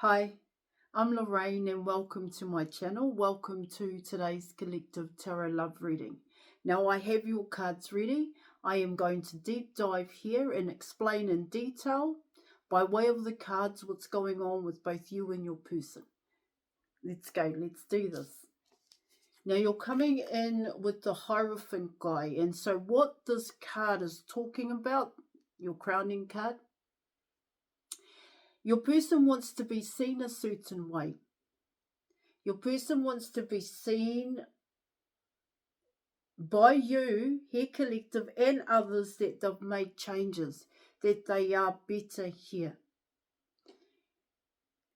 Hi, I'm Lorraine and welcome to my channel. Welcome to today's Collective Tarot Love reading. Now I have your cards ready. I am going to deep dive here and explain in detail by way of the cards what's going on with both you and your person. Let's go, let's do this. Now you're coming in with the Hierophant guy, and so what this card is talking about, your crowning card, your person wants to be seen a certain way. Your person wants to be seen by you, here collective, and others that they've made changes, that they are better here.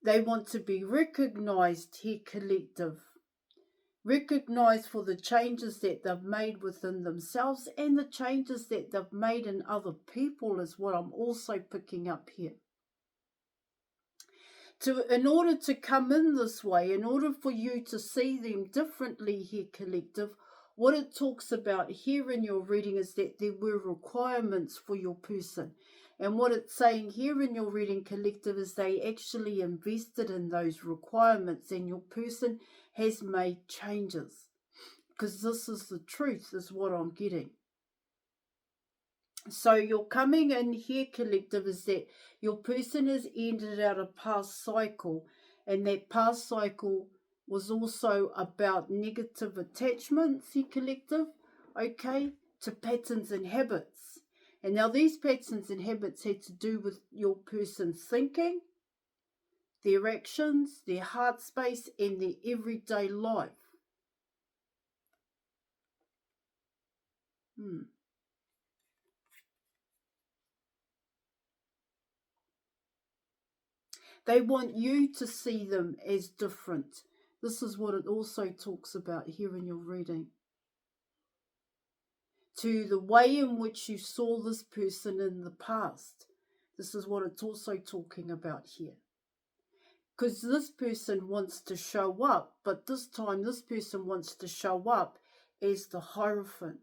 They want to be recognized here collective, recognized for the changes that they've made within themselves and the changes that they've made in other people is what I'm also picking up here. In order to come in this way, in order for you to see them differently here collective, what it talks about here in your reading is that there were requirements for your person. And what it's saying here in your reading collective is they actually invested in those requirements and your person has made changes. Because this is the truth, is what I'm getting. So you're coming in here collective is that your person has ended out a past cycle, and that past cycle was also about negative attachments here collective, okay, to patterns and habits. And now these patterns and habits had to do with your person's thinking, their actions, their heart space, and their everyday life. They want you to see them as different. This is what it also talks about here in your reading. To the way in which you saw this person in the past. This is what it's also talking about here. Because this person wants to show up, but this time this person wants to show up as the Hierophant.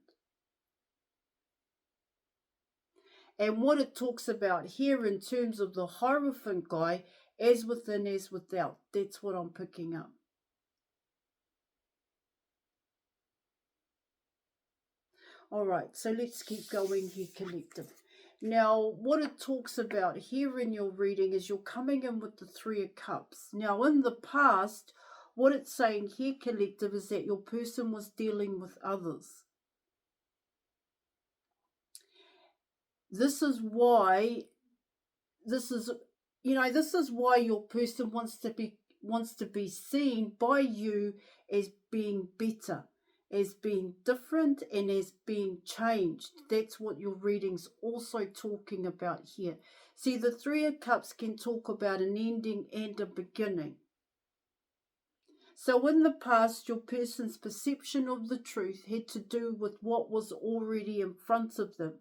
And what it talks about here in terms of the Hierophant guy, as within, as without. That's what I'm picking up. All right, so let's keep going here, collective. Now, what it talks about here in your reading is you're coming in with the Three of Cups. Now, in the past, what it's saying here, collective, is that your person was dealing with others. This is why your person wants to be seen by you as being better, as being different, and as being changed. That's what your reading's also talking about here. See, the Three of Cups can talk about an ending and a beginning. So in the past, your person's perception of the truth had to do with what was already in front of them.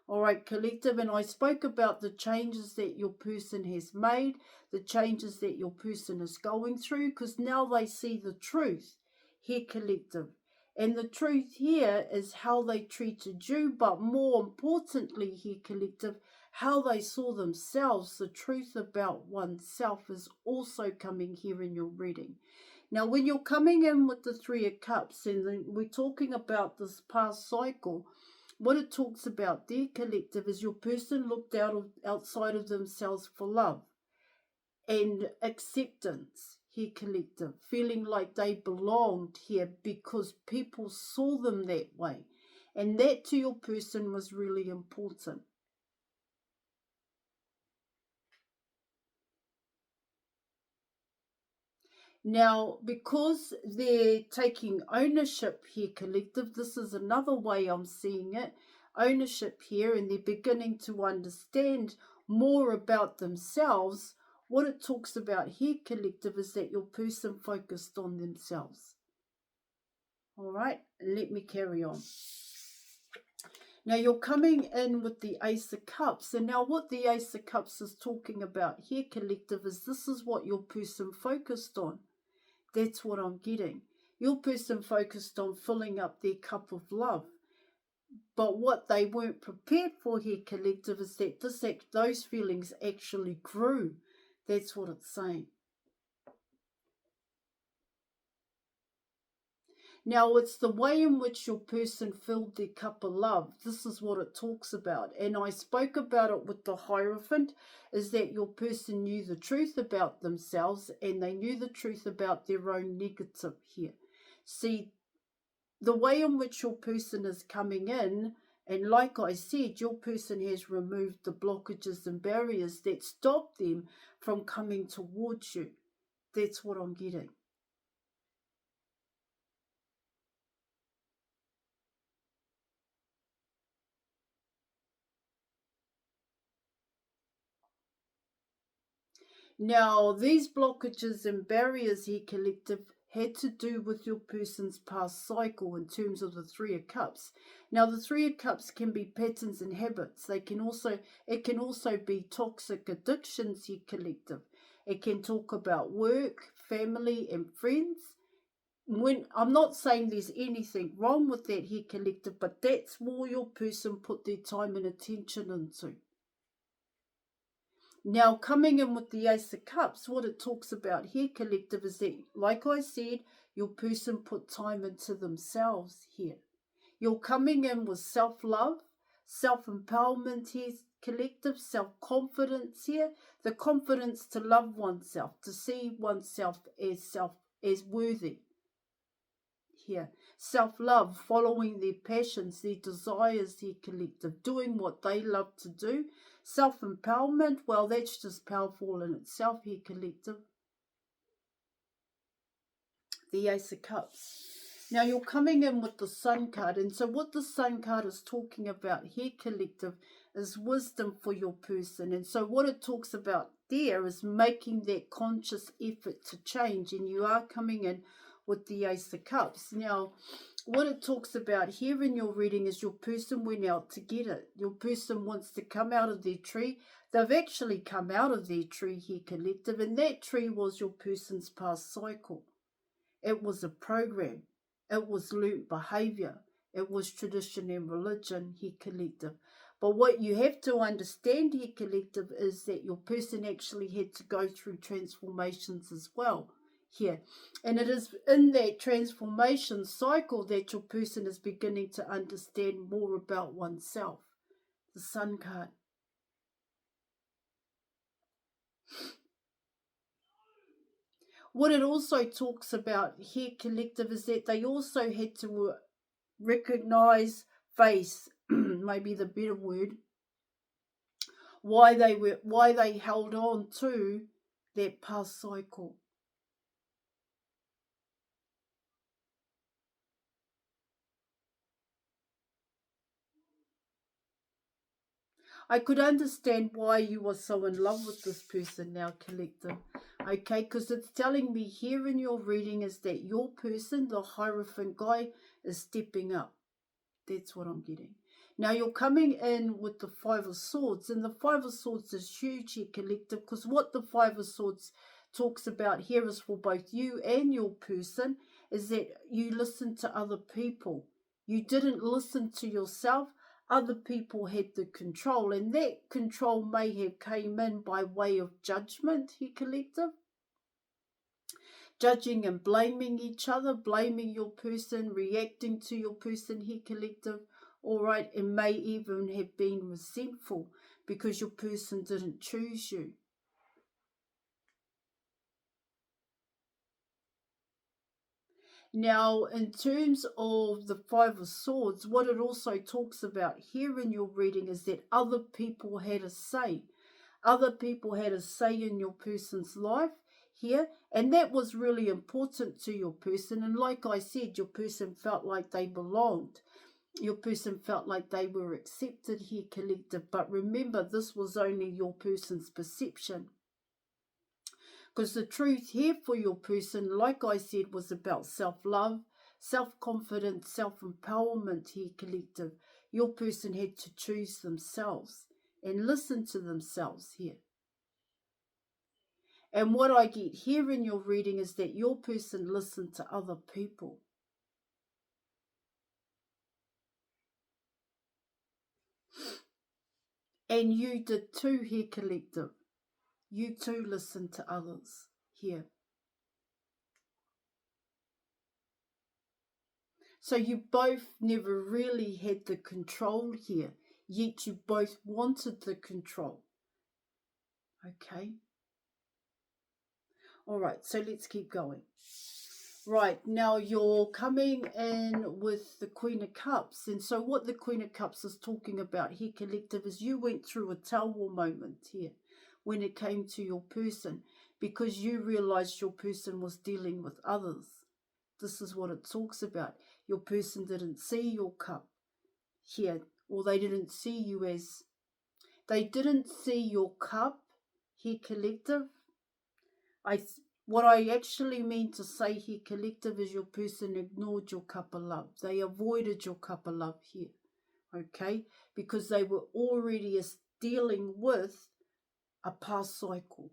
All right, collective, and I spoke about the changes that your person has made, the changes that your person is going through, because now they see the truth here, collective. And the truth here is how they treated you, but more importantly here, collective, how they saw themselves. The truth about oneself is also coming here in your reading. Now, when you're coming in with the Three of Cups, and we're talking about this past cycle, what it talks about there, collective, is your person looked outside of themselves for love and acceptance here, collective, feeling like they belonged here because people saw them that way. And that to your person was really important. Now, because they're taking ownership here, collective, this is another way I'm seeing it, ownership here, and they're beginning to understand more about themselves. What it talks about here, collective, is that your person focused on themselves. All right, let me carry on. Now you're coming in with the Ace of Cups. And now what the Ace of Cups is talking about here, collective, is this is what your person focused on. That's what I'm getting. Your person focused on filling up their cup of love. But what they weren't prepared for here, collective, is that those feelings actually grew. That's what it's saying. Now, it's the way in which your person filled their cup of love. This is what it talks about. And I spoke about it with the Hierophant, is that your person knew the truth about themselves and they knew the truth about their own negative here. See, the way in which your person is coming in, and like I said, your person has removed the blockages and barriers that stop them from coming towards you. That's what I'm getting. Now, these blockages and barriers here, collective, had to do with your person's past cycle in terms of the Three of Cups. Now, the Three of Cups can be patterns and habits. It can also be toxic addictions here, collective. It can talk about work, family, and friends. When I'm not saying there's anything wrong with that here, collective, but that's more your person put their time and attention into. Now, coming in with the Ace of Cups, what it talks about here, collective, is that, like I said, your person put time into themselves here. You're coming in with self-love, self-empowerment here, collective, self-confidence here, the confidence to love oneself, to see oneself as worthy here. Self-love, following their passions, their desires, their collective, doing what they love to do. Self-empowerment, well, that's just powerful in itself here, collective. The Ace of Cups. Now you're coming in with the Sun card, and so what the Sun card is talking about here, collective, is wisdom for your person. And so what it talks about there is making that conscious effort to change, and you are coming in with the Ace of Cups. Now, what it talks about here in your reading is your person went out to get it. Your person wants to come out of their tree. They've actually come out of their tree here, collective, and that tree was your person's past cycle. It was a program. It was learnt behaviour. It was tradition and religion here, collective. But what you have to understand here, collective, is that your person actually had to go through transformations as well here. And it is in that transformation cycle that your person is beginning to understand more about oneself. The Sun card. What it also talks about here, collective, is that they also had to recognize, face, maybe the better word, why they held on to that past cycle. I could understand why you were so in love with this person now, collective. Okay, because it's telling me here in your reading is that your person, the Hierophant guy, is stepping up. That's what I'm getting. Now you're coming in with the Five of Swords, and the Five of Swords is huge here, collective, because what the Five of Swords talks about here is for both you and your person, is that you listen to other people. You didn't listen to yourself. Other people had the control, and that control may have came in by way of judgment here, collective. Judging and blaming each other, blaming your person, reacting to your person here, collective. All right, it may even have been resentful because your person didn't choose you. Now, in terms of the Five of Swords, what it also talks about here in your reading is that other people had a say. Other people had a say in your person's life here, and that was really important to your person. And like I said, your person felt like they belonged. Your person felt like they were accepted here, collective. But remember, this was only your person's perception. Because the truth here for your person, like I said, was about self-love, self-confidence, self-empowerment here, collective. Your person had to choose themselves and listen to themselves here. And what I get here in your reading is that your person listened to other people. And you did too here, collective. You too listened to others here. So you both never really had the control here, yet you both wanted the control. Okay. All right, so let's keep going. Right, now you're coming in with the Queen of Cups. And so what the Queen of Cups is talking about here, collective, is you went through a tell-all moment here when it came to your person, because you realized your person was dealing with others. This is what it talks about. Your person didn't see your cup here, or they didn't see you as, they didn't see your cup here, collective. What I actually mean to say here, collective, is your person ignored your cup of love. They avoided your cup of love here, okay? Because they were already dealing with a past cycle.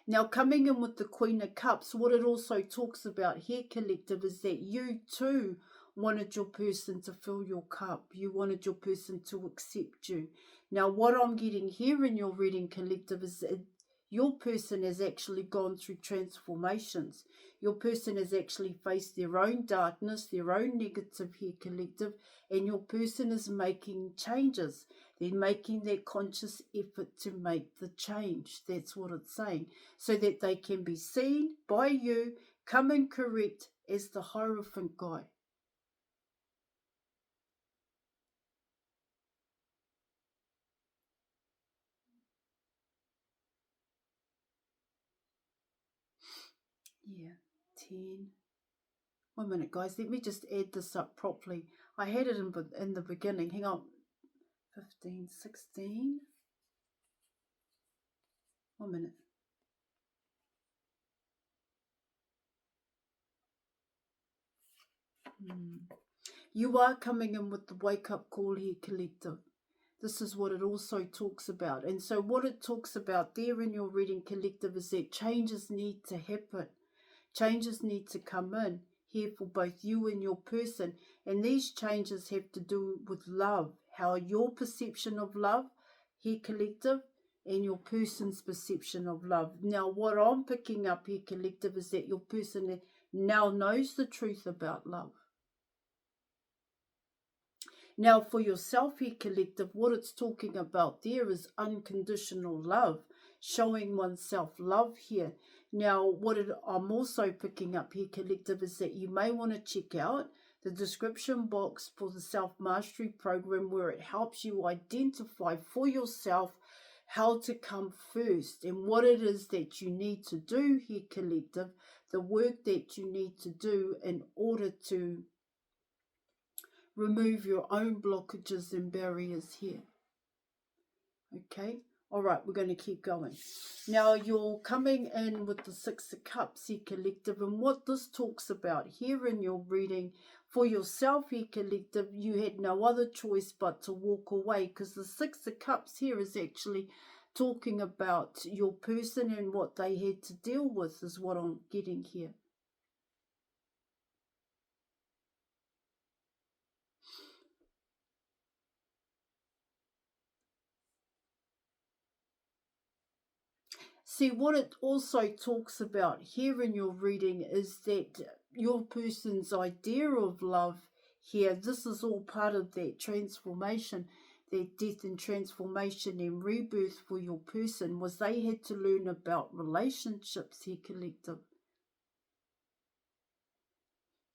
Now, coming in with the Queen of Cups, what it also talks about here, collective, is that you too wanted your person to fill your cup. You wanted your person to accept you. Now, what I'm getting here in your reading, collective, is that your person has actually gone through transformations. Your person has actually faced their own darkness, their own negative here, collective, and your person is making changes. They're making that conscious effort to make the change. That's what it's saying. So that they can be seen by you, come and correct as the Hierophant guy. Yeah, 10. 1 minute, guys. Let me just add this up properly. I had it in the beginning. Hang on. 15, 16. 1 minute. You are coming in with the wake-up call here, collective. This is what it also talks about. And so what it talks about there in your reading, collective, is that changes need to happen. Changes need to come in here for both you and your person. And these changes have to do with love. How your perception of love here, collective, and your person's perception of love. Now, what I'm picking up here, collective, is that your person now knows the truth about love. Now, for yourself here, collective, what it's talking about there is unconditional love, showing oneself love here. Now, I'm also picking up here, collective, is that you may want to check out the description box for the self-mastery program, where it helps you identify for yourself how to come first and what it is that you need to do here, collective, the work that you need to do in order to remove your own blockages and barriers here. Okay, all right, we're going to keep going. Now, you're coming in with the Six of Cups here, collective, and what this talks about here in your reading for yourself here, collective, you had no other choice but to walk away, because the Six of Cups here is actually talking about your person and what they had to deal with, is what I'm getting here. See, what it also talks about here in your reading is that your person's idea of love here, this is all part of that transformation, that death and transformation and rebirth for your person, was they had to learn about relationships here, collective.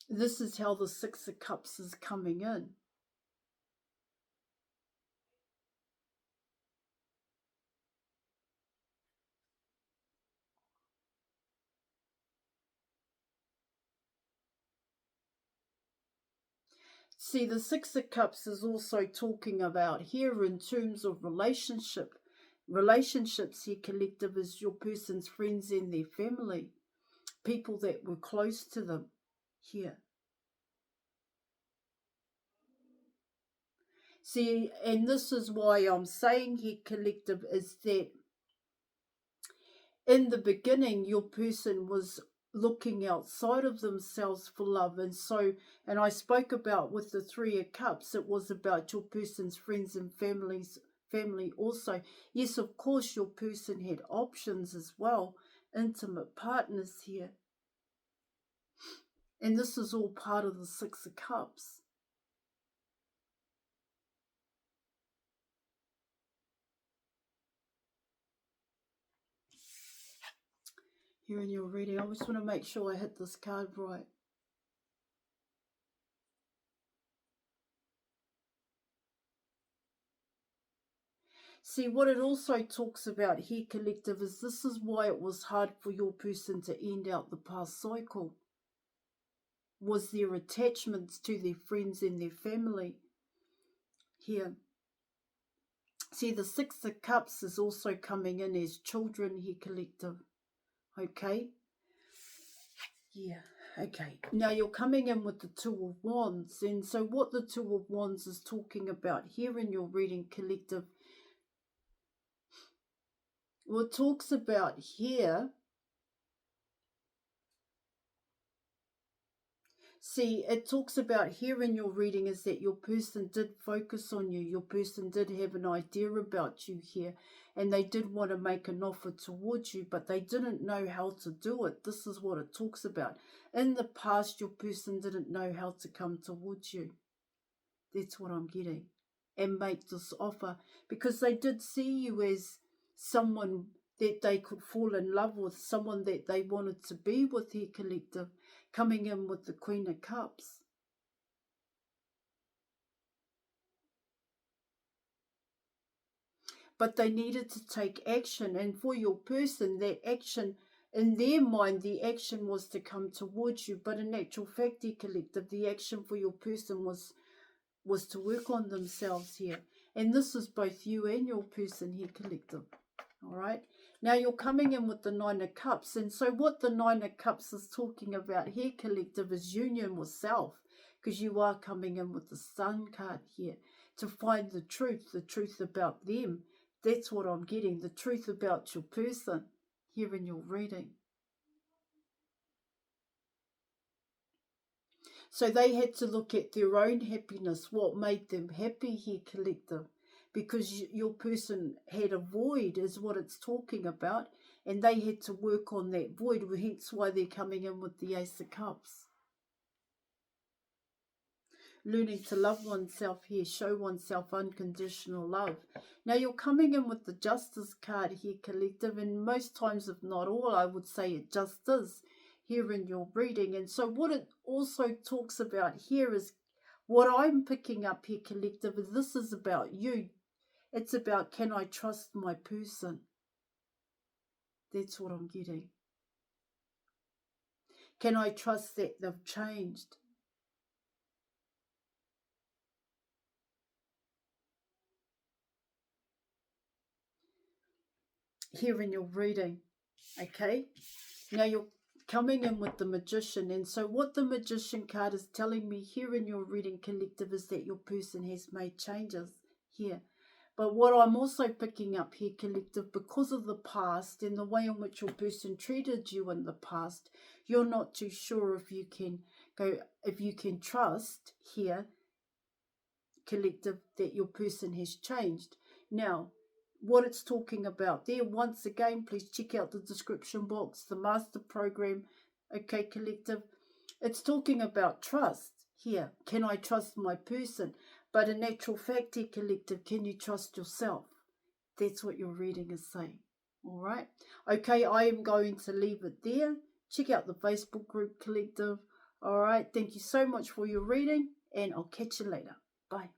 This is how the Six of Cups is coming in. See, the Six of Cups is also talking about here in terms of relationships here, collective, is your person's friends and their family, people that were close to them here. See, and this is why I'm saying here, collective, is that in the beginning, your person was looking outside of themselves for love. And I spoke about with the Three of Cups, it was about your person's friends and family also. Yes, of course, your person had options as well, intimate partners here. And this is all part of the Six of Cups. Here in your reading, I just want to make sure I hit this card right. See, what it also talks about here, collective, is this is why it was hard for your person to end out the past cycle. Was their attachments to their friends and their family. Here. See, the Six of Cups is also coming in as children here, collective. Okay? Yeah, okay. Now you're coming in with the Two of Wands. And so what the Two of Wands is talking about here in your reading, collective, well, it talks about here. See, it talks about here in your reading is that your person did focus on you. Your person did have an idea about you here. And they did want to make an offer towards you, but they didn't know how to do it. This is what it talks about. In the past, your person didn't know how to come towards you. That's what I'm getting. And make this offer. Because they did see you as someone that they could fall in love with, someone that they wanted to be with here, collective, coming in with the Queen of Cups. But they needed to take action, and for your person, that action, in their mind, the action was to come towards you, but in actual fact, here, collective, the action for your person was to work on themselves here. And this is both you and your person here, collective. All right. Now you're coming in with the Nine of Cups. And so what the Nine of Cups is talking about here, collective, is union with self. Because you are coming in with the Sun card here to find the truth about them. That's what I'm getting, the truth about your person here in your reading. So they had to look at their own happiness, what made them happy here, collective. Because your person had a void is what it's talking about, and they had to work on that void, hence why they're coming in with the Ace of Cups. Learning to love oneself here, show oneself unconditional love. Now you're coming in with the Justice card here, collective, and most times, if not all, I would say it just is here in your reading. And so what it also talks about here is what I'm picking up here, collective, is this is about you. It's about, can I trust my person? That's what I'm getting. Can I trust that they've changed? Here in your reading, okay? Now you're coming in with the Magician. And so what the Magician card is telling me here in your reading, collective, is that your person has made changes here. But what I'm also picking up here, collective, because of the past and the way in which your person treated you in the past, you're not too sure if you can trust here, collective, that your person has changed. Now, what it's talking about there, once again, please check out the description box, the master program, okay, collective. It's talking about trust here. Can I trust my person? But in actual fact here, collective, can you trust yourself? That's what your reading is saying. All right. Okay, I am going to leave it there. Check out the Facebook group, collective. All right. Thank you so much for your reading, and I'll catch you later. Bye.